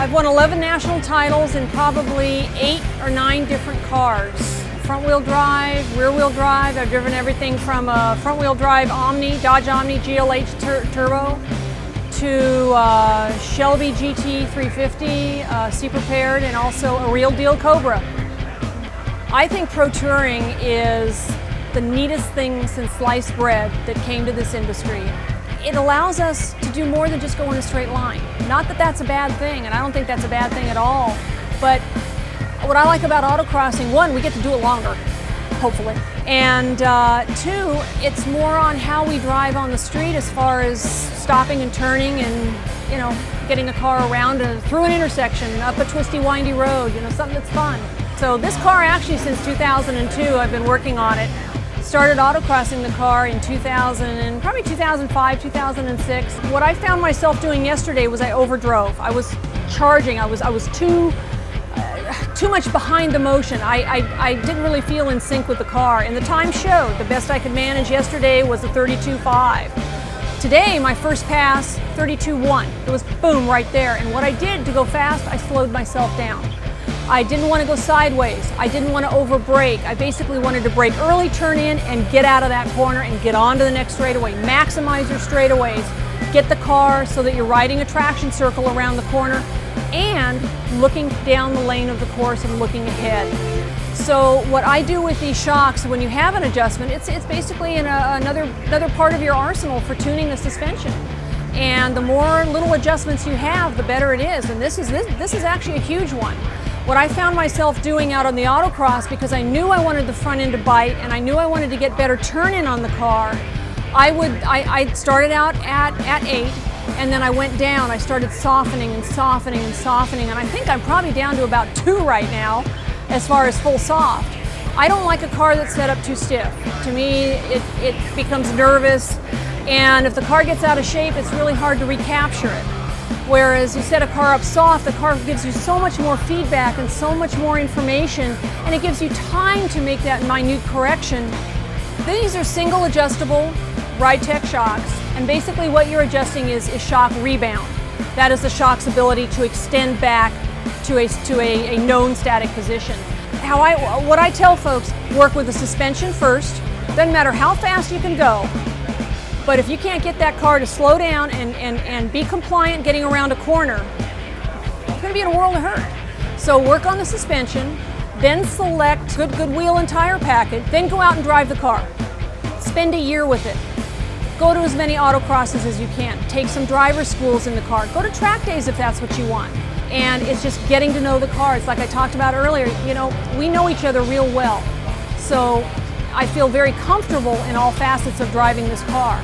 I've won 11 national titles in probably 8 or 9 different cars. Front-wheel drive, rear-wheel drive. I've driven everything from a front-wheel drive Omni, Dodge Omni GLH Turbo, to Shelby GT 350, C-prepared, and also a real deal Cobra. I think pro touring is the neatest thing since sliced bread that came to this industry. It allows us to do more than just go in a straight line. Not that that's a bad thing, and I don't think that's a bad thing at all, but what I like about autocrossing, one, we get to do it longer, hopefully, and two, it's more on how we drive on the street as far as stopping and turning and, you know, getting a car around through an intersection, up a twisty, windy road, you know, something that's fun. So this car, actually, since 2002, I've been working on it. Started autocrossing the car in probably 2005, 2006. What I found myself doing yesterday was I overdrove. I was charging. I was too much behind the motion. I didn't really feel in sync with the car, and the time showed. The best I could manage yesterday was a 32.5. Today, my first pass, 32.1. It was boom right there. And what I did to go fast, I slowed myself down. I didn't want to go sideways. I didn't want to over brake. I basically wanted to brake early, turn in, and get out of that corner and get on to the next straightaway. Maximize your straightaways. Get the car so that you're riding a traction circle around the corner and looking down the lane of the course and looking ahead. So what I do with these shocks, when you have an adjustment, it's basically another part of your arsenal for tuning the suspension. And the more little adjustments you have, the better it is. And this is actually a huge one. What I found myself doing out on the autocross, because I knew I wanted the front end to bite and I knew I wanted to get better turn-in on the car, I started out at 8, and then I went down. I started softening and softening and softening, and I think I'm probably down to about 2 right now as far as full soft. I don't like a car that's set up too stiff. To me, it becomes nervous, and if the car gets out of shape, it's really hard to recapture it. Whereas you set a car up soft, the car gives you so much more feedback and so much more information, and it gives you time to make that minute correction. These are single adjustable Ridetech shocks, and basically what you're adjusting is shock rebound. That is the shock's ability to extend back to a known static position. What I tell folks, work with the suspension first. Doesn't matter how fast you can go, but if you can't get that car to slow down and be compliant getting around a corner, you're going to be in a world of hurt. So work on the suspension, then select good wheel and tire package, then go out and drive the car. Spend a year with it. Go to as many autocrosses as you can. Take some driver schools in the car. Go to track days if that's what you want. And it's just getting to know the car. It's like I talked about earlier, you know, we know each other real well. So I feel very comfortable in all facets of driving this car.